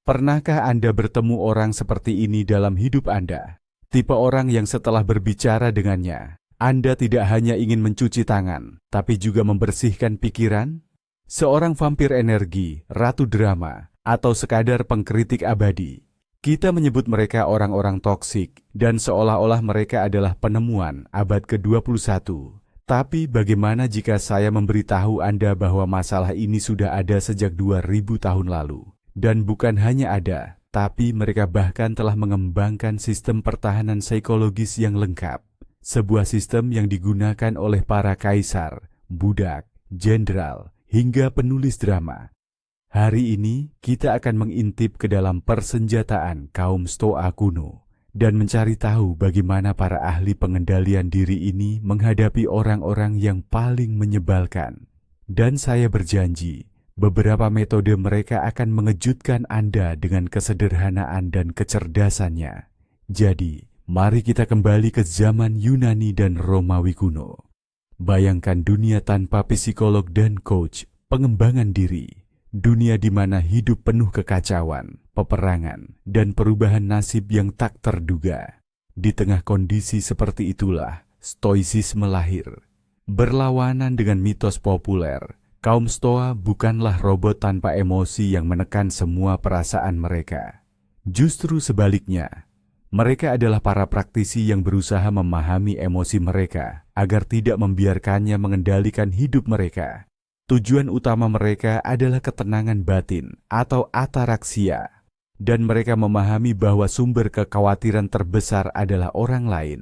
Pernahkah Anda bertemu orang seperti ini dalam hidup Anda? Tipe orang yang setelah berbicara dengannya, Anda tidak hanya ingin mencuci tangan, tapi juga membersihkan pikiran? Seorang vampir energi, ratu drama, atau sekadar pengkritik abadi. Kita menyebut mereka orang-orang toksik, dan seolah-olah mereka adalah penemuan abad ke-21. Tapi bagaimana jika saya memberitahu Anda bahwa masalah ini sudah ada sejak 2000 tahun lalu? Dan bukan hanya ada, tapi mereka bahkan telah mengembangkan sistem pertahanan psikologis yang lengkap. Sebuah sistem yang digunakan oleh para kaisar, budak, jenderal, hingga penulis drama. Hari ini kita akan mengintip ke dalam persenjataan kaum Stoa kuno dan mencari tahu bagaimana para ahli pengendalian diri ini menghadapi orang-orang yang paling menyebalkan. Dan saya berjanji, beberapa metode mereka akan mengejutkan Anda dengan kesederhanaan dan kecerdasannya. Jadi, mari kita kembali ke zaman Yunani dan Romawi kuno. Bayangkan dunia tanpa psikolog dan coach pengembangan diri. Dunia di mana hidup penuh kekacauan, peperangan, dan perubahan nasib yang tak terduga. Di tengah kondisi seperti itulah, stoicisme lahir. Berlawanan dengan mitos populer, kaum Stoa bukanlah robot tanpa emosi yang menekan semua perasaan mereka. Justru sebaliknya, mereka adalah para praktisi yang berusaha memahami emosi mereka agar tidak membiarkannya mengendalikan hidup mereka. Tujuan utama mereka adalah ketenangan batin atau ataraksia, dan mereka memahami bahwa sumber kekhawatiran terbesar adalah orang lain.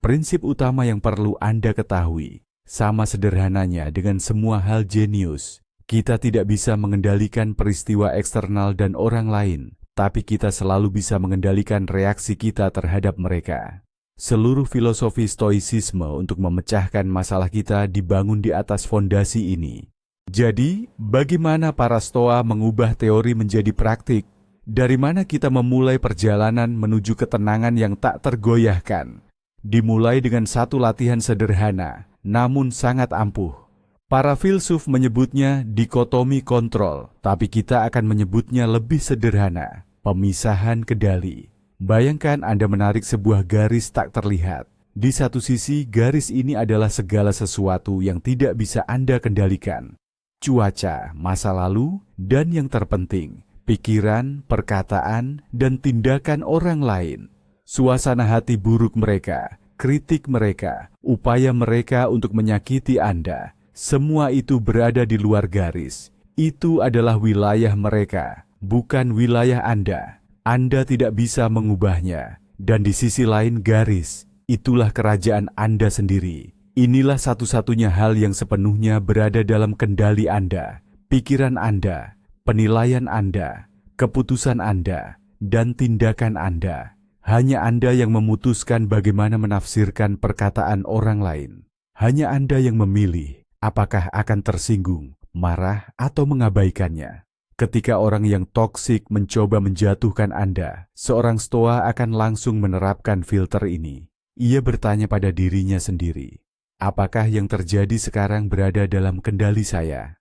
Prinsip utama yang perlu Anda ketahui, sama sederhananya dengan semua hal jenius, kita tidak bisa mengendalikan peristiwa eksternal dan orang lain, tapi kita selalu bisa mengendalikan reaksi kita terhadap mereka. Seluruh filosofi stoicisme untuk memecahkan masalah kita dibangun di atas fondasi ini. Jadi, bagaimana para Stoa mengubah teori menjadi praktik? Dari mana kita memulai perjalanan menuju ketenangan yang tak tergoyahkan? Dimulai dengan satu latihan sederhana, namun sangat ampuh. Para filsuf menyebutnya dikotomi kontrol, tapi kita akan menyebutnya lebih sederhana, pemisahan kendali. Bayangkan Anda menarik sebuah garis tak terlihat. Di satu sisi, garis ini adalah segala sesuatu yang tidak bisa Anda kendalikan. Cuaca, masa lalu, dan yang terpenting, pikiran, perkataan, dan tindakan orang lain. Suasana hati buruk mereka, kritik mereka, upaya mereka untuk menyakiti Anda, semua itu berada di luar garis. Itu adalah wilayah mereka, bukan wilayah Anda. Anda tidak bisa mengubahnya, dan di sisi lain garis, itulah kerajaan Anda sendiri. Inilah satu-satunya hal yang sepenuhnya berada dalam kendali Anda, pikiran Anda, penilaian Anda, keputusan Anda, dan tindakan Anda. Hanya Anda yang memutuskan bagaimana menafsirkan perkataan orang lain. Hanya Anda yang memilih apakah akan tersinggung, marah, atau mengabaikannya. Ketika orang yang toksik mencoba menjatuhkan Anda, seorang Stoa akan langsung menerapkan filter ini. Ia bertanya pada dirinya sendiri, apakah yang terjadi sekarang berada dalam kendali saya?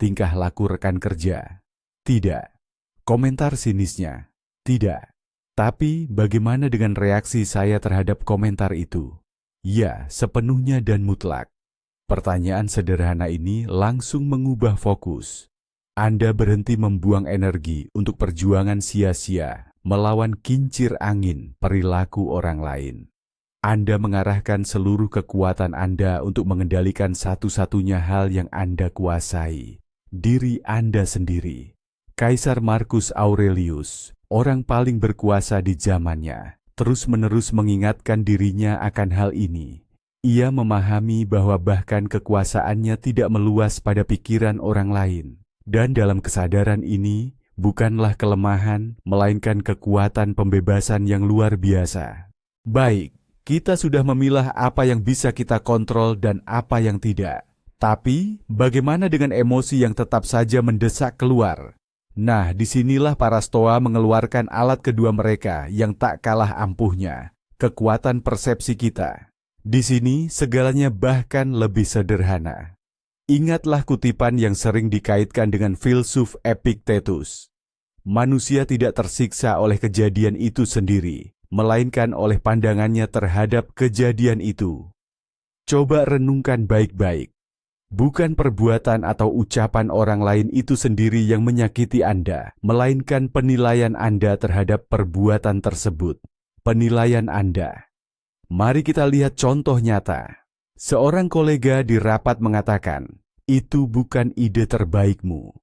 Tingkah laku rekan kerja? Tidak. Komentar sinisnya? Tidak. Tapi bagaimana dengan reaksi saya terhadap komentar itu? Ya, sepenuhnya dan mutlak. Pertanyaan sederhana ini langsung mengubah fokus. Anda berhenti membuang energi untuk perjuangan sia-sia melawan kincir angin perilaku orang lain. Anda mengarahkan seluruh kekuatan Anda untuk mengendalikan satu-satunya hal yang Anda kuasai, diri Anda sendiri. Kaisar Marcus Aurelius, orang paling berkuasa di zamannya, terus-menerus mengingatkan dirinya akan hal ini. Ia memahami bahwa bahkan kekuasaannya tidak meluas pada pikiran orang lain. Dan dalam kesadaran ini, bukanlah kelemahan, melainkan kekuatan pembebasan yang luar biasa. Baik, kita sudah memilah apa yang bisa kita kontrol dan apa yang tidak. Tapi, bagaimana dengan emosi yang tetap saja mendesak keluar? Nah, disinilah para Stoa mengeluarkan alat kedua mereka yang tak kalah ampuhnya, kekuatan persepsi kita. Di sini, segalanya bahkan lebih sederhana. Ingatlah kutipan yang sering dikaitkan dengan filsuf Epictetus. Manusia tidak tersiksa oleh kejadian itu sendiri, melainkan oleh pandangannya terhadap kejadian itu. Coba renungkan baik-baik. Bukan perbuatan atau ucapan orang lain itu sendiri yang menyakiti Anda, melainkan penilaian Anda terhadap perbuatan tersebut. Penilaian Anda. Mari kita lihat contoh nyata. Seorang kolega di rapat mengatakan, "Itu bukan ide terbaikmu."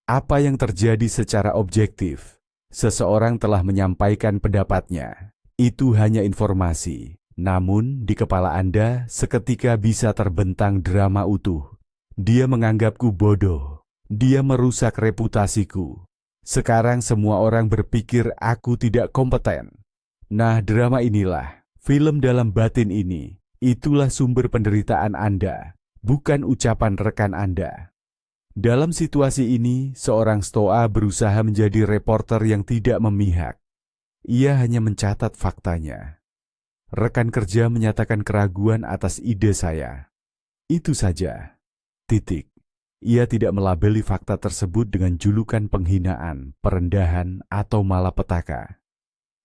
Apa yang terjadi secara objektif? Seseorang telah menyampaikan pendapatnya. Itu hanya informasi. Namun, di kepala Anda seketika bisa terbentang drama utuh. Dia menganggapku bodoh. Dia merusak reputasiku. Sekarang semua orang berpikir aku tidak kompeten. Nah, drama inilah, film dalam batin ini. Itulah sumber penderitaan Anda, bukan ucapan rekan Anda. Dalam situasi ini, seorang stoa berusaha menjadi reporter yang tidak memihak. Ia hanya mencatat faktanya. Rekan kerja menyatakan keraguan atas ide saya. Itu saja. Titik. Ia tidak melabeli fakta tersebut dengan julukan penghinaan, perendahan, atau malapetaka.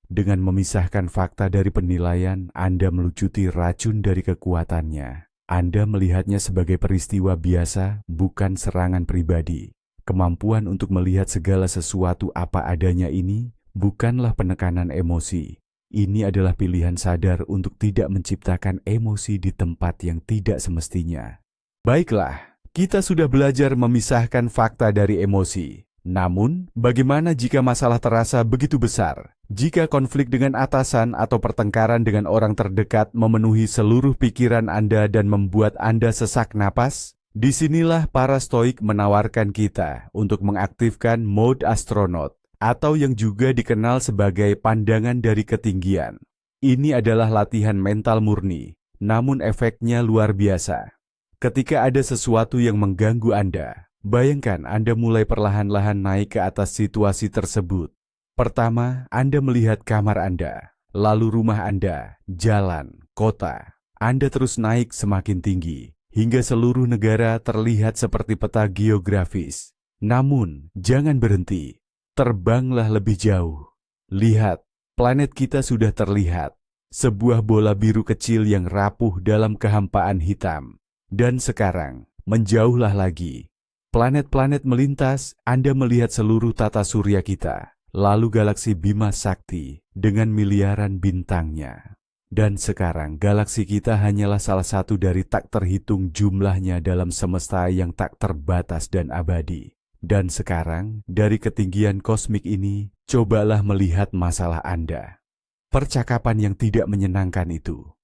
Dengan memisahkan fakta dari penilaian, Anda melucuti racun dari kekuatannya. Anda melihatnya sebagai peristiwa biasa, bukan serangan pribadi. Kemampuan untuk melihat segala sesuatu apa adanya ini bukanlah penekanan emosi. Ini adalah pilihan sadar untuk tidak menciptakan emosi di tempat yang tidak semestinya. Baiklah, kita sudah belajar memisahkan fakta dari emosi. Namun, bagaimana jika masalah terasa begitu besar? Jika konflik dengan atasan atau pertengkaran dengan orang terdekat memenuhi seluruh pikiran Anda dan membuat Anda sesak napas? Disinilah para stoik menawarkan kita untuk mengaktifkan mode astronot, atau yang juga dikenal sebagai pandangan dari ketinggian. Ini adalah latihan mental murni, namun efeknya luar biasa. Ketika ada sesuatu yang mengganggu Anda, bayangkan Anda mulai perlahan-lahan naik ke atas situasi tersebut. Pertama, Anda melihat kamar Anda, lalu rumah Anda, jalan, kota. Anda terus naik semakin tinggi, hingga seluruh negara terlihat seperti peta geografis. Namun, jangan berhenti. Terbanglah lebih jauh. Lihat, planet kita sudah terlihat. Sebuah bola biru kecil yang rapuh dalam kehampaan hitam. Dan sekarang, menjauhlah lagi. Planet-planet melintas, Anda melihat seluruh tata surya kita. Lalu galaksi Bima Sakti dengan miliaran bintangnya. Dan sekarang galaksi kita hanyalah salah satu dari tak terhitung jumlahnya dalam semesta yang tak terbatas dan abadi. Dan sekarang, dari ketinggian kosmik ini, cobalah melihat masalah Anda. Percakapan yang tidak menyenangkan itu.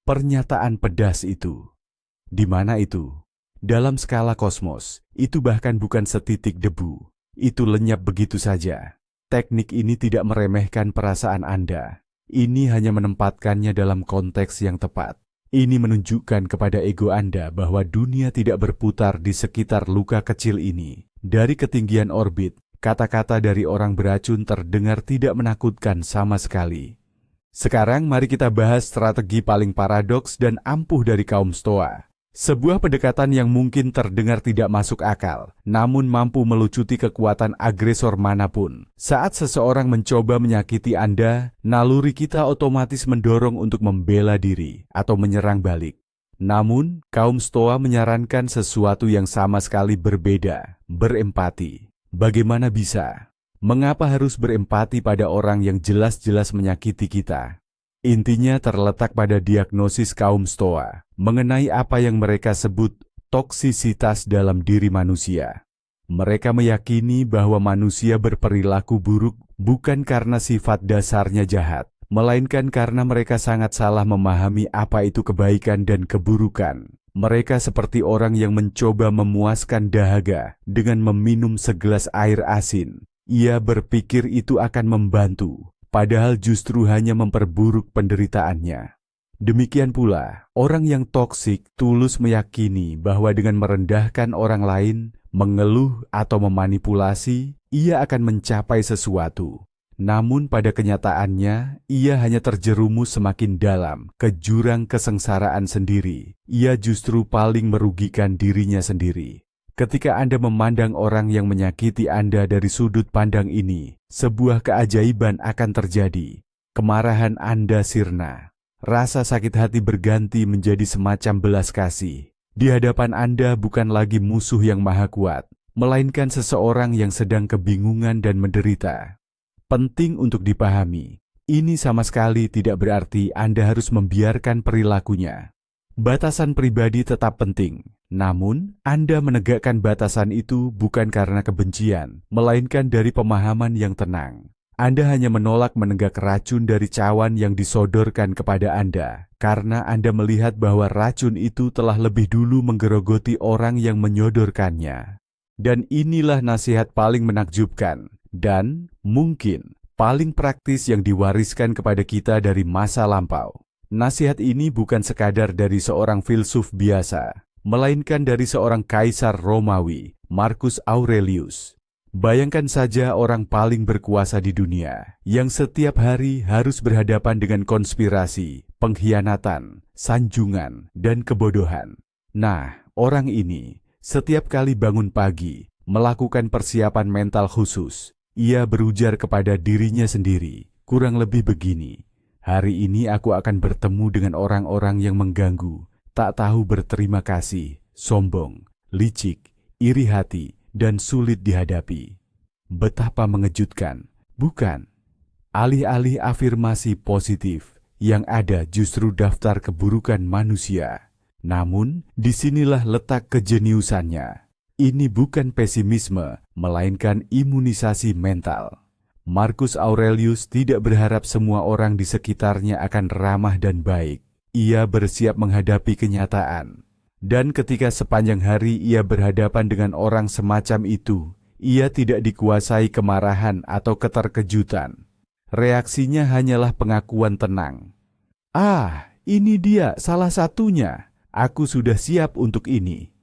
Pernyataan pedas itu. Di mana itu? Dalam skala kosmos, itu bahkan bukan setitik debu. Itu lenyap begitu saja. Teknik ini tidak meremehkan perasaan Anda. Ini hanya menempatkannya dalam konteks yang tepat. Ini menunjukkan kepada ego Anda bahwa dunia tidak berputar di sekitar luka kecil ini. Dari ketinggian orbit, kata-kata dari orang beracun terdengar tidak menakutkan sama sekali. Sekarang mari kita bahas strategi paling paradoks dan ampuh dari kaum Stoa. Sebuah pendekatan yang mungkin terdengar tidak masuk akal, namun mampu melucuti kekuatan agresor manapun. Saat seseorang mencoba menyakiti Anda, naluri kita otomatis mendorong untuk membela diri atau menyerang balik. Namun, kaum Stoa menyarankan sesuatu yang sama sekali berbeda, berempati. Bagaimana bisa? Mengapa harus berempati pada orang yang jelas-jelas menyakiti kita? Intinya terletak pada diagnosis kaum Stoa mengenai apa yang mereka sebut toksisitas dalam diri manusia. Mereka meyakini bahwa manusia berperilaku buruk bukan karena sifat dasarnya jahat, melainkan karena mereka sangat salah memahami apa itu kebaikan dan keburukan. Mereka seperti orang yang mencoba memuaskan dahaga dengan meminum segelas air asin. Ia berpikir itu akan membantu, padahal justru hanya memperburuk penderitaannya. Demikian pula, orang yang toksik tulus meyakini bahwa dengan merendahkan orang lain, mengeluh atau memanipulasi, ia akan mencapai sesuatu. Namun pada kenyataannya, ia hanya terjerumus semakin dalam ke jurang kesengsaraan sendiri. Ia justru paling merugikan dirinya sendiri. Ketika Anda memandang orang yang menyakiti Anda dari sudut pandang ini, sebuah keajaiban akan terjadi. Kemarahan Anda sirna. Rasa sakit hati berganti menjadi semacam belas kasih. Di hadapan Anda bukan lagi musuh yang maha kuat, melainkan seseorang yang sedang kebingungan dan menderita. Penting untuk dipahami, ini sama sekali tidak berarti Anda harus membiarkan perilakunya. Batasan pribadi tetap penting, namun Anda menegakkan batasan itu bukan karena kebencian, melainkan dari pemahaman yang tenang. Anda hanya menolak menenggak racun dari cawan yang disodorkan kepada Anda, karena Anda melihat bahwa racun itu telah lebih dulu menggerogoti orang yang menyodorkannya. Dan inilah nasihat paling menakjubkan, dan mungkin paling praktis yang diwariskan kepada kita dari masa lampau. Nasihat ini bukan sekadar dari seorang filsuf biasa, melainkan dari seorang kaisar Romawi, Marcus Aurelius. Bayangkan saja orang paling berkuasa di dunia, yang setiap hari harus berhadapan dengan konspirasi, pengkhianatan, sanjungan, dan kebodohan. Nah, orang ini setiap kali bangun pagi, melakukan persiapan mental khusus. Ia berujar kepada dirinya sendiri, kurang lebih begini, hari ini aku akan bertemu dengan orang-orang yang mengganggu, tak tahu berterima kasih, sombong, licik, iri hati, dan sulit dihadapi. Betapa mengejutkan, bukan? Alih-alih afirmasi positif, yang ada justru daftar keburukan manusia. Namun, disinilah letak kejeniusannya. Ini bukan pesimisme, melainkan imunisasi mental. Marcus Aurelius tidak berharap semua orang di sekitarnya akan ramah dan baik. Ia bersiap menghadapi kenyataan. Dan ketika sepanjang hari ia berhadapan dengan orang semacam itu, ia tidak dikuasai kemarahan atau keterkejutan. Reaksinya hanyalah pengakuan tenang. Ah, ini dia salah satunya. Aku sudah siap untuk ini.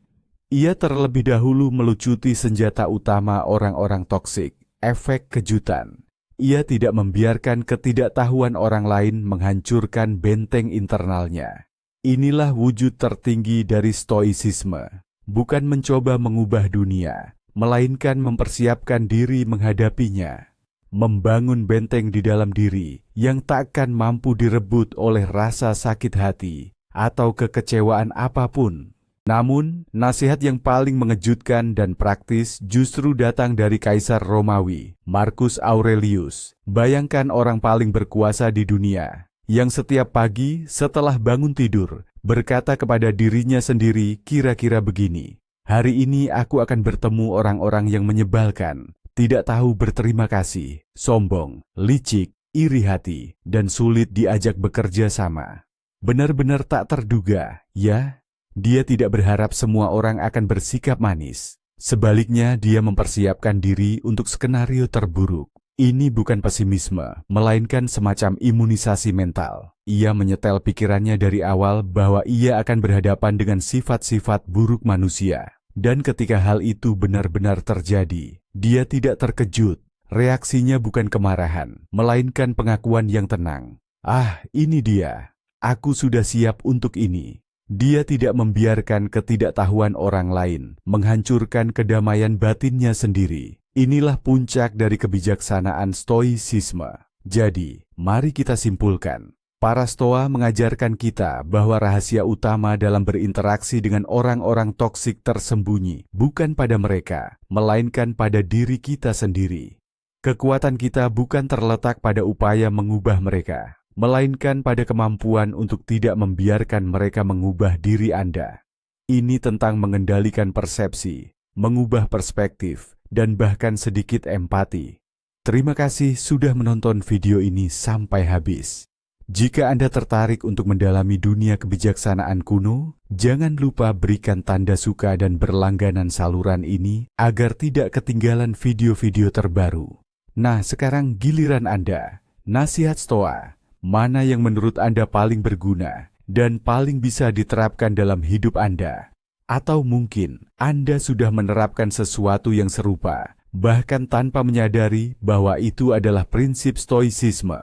Ia terlebih dahulu melucuti senjata utama orang-orang toksik, efek kejutan. Ia tidak membiarkan ketidaktahuan orang lain menghancurkan benteng internalnya. Inilah wujud tertinggi dari stoicisme, bukan mencoba mengubah dunia, melainkan mempersiapkan diri menghadapinya. Membangun benteng di dalam diri yang takkan mampu direbut oleh rasa sakit hati atau kekecewaan apapun. Namun, nasihat yang paling mengejutkan dan praktis justru datang dari Kaisar Romawi, Marcus Aurelius. Bayangkan orang paling berkuasa di dunia, yang setiap pagi setelah bangun tidur, berkata kepada dirinya sendiri kira-kira begini, hari ini aku akan bertemu orang-orang yang menyebalkan, tidak tahu berterima kasih, sombong, licik, iri hati, dan sulit diajak bekerja sama. Benar-benar tak terduga, ya? Dia tidak berharap semua orang akan bersikap manis. Sebaliknya, dia mempersiapkan diri untuk skenario terburuk. Ini bukan pesimisme, melainkan semacam imunisasi mental. Ia menyetel pikirannya dari awal bahwa ia akan berhadapan dengan sifat-sifat buruk manusia. Dan ketika hal itu benar-benar terjadi, dia tidak terkejut. Reaksinya bukan kemarahan, melainkan pengakuan yang tenang. Ah, ini dia. Aku sudah siap untuk ini. Dia tidak membiarkan ketidaktahuan orang lain menghancurkan kedamaian batinnya sendiri. Inilah puncak dari kebijaksanaan stoicisme. Jadi, mari kita simpulkan. Para stoa mengajarkan kita bahwa rahasia utama dalam berinteraksi dengan orang-orang toksik tersembunyi bukan pada mereka, melainkan pada diri kita sendiri. Kekuatan kita bukan terletak pada upaya mengubah mereka, melainkan pada kemampuan untuk tidak membiarkan mereka mengubah diri Anda. Ini tentang mengendalikan persepsi, mengubah perspektif, dan bahkan sedikit empati. Terima kasih sudah menonton video ini sampai habis. Jika Anda tertarik untuk mendalami dunia kebijaksanaan kuno, jangan lupa berikan tanda suka dan berlangganan saluran ini agar tidak ketinggalan video-video terbaru. Nah, sekarang giliran Anda. Nasihat Stoa. Mana yang menurut Anda paling berguna dan paling bisa diterapkan dalam hidup Anda? Atau mungkin Anda sudah menerapkan sesuatu yang serupa, bahkan tanpa menyadari bahwa itu adalah prinsip stoicisme.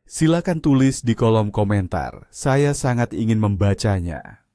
Silakan tulis di kolom komentar, saya sangat ingin membacanya.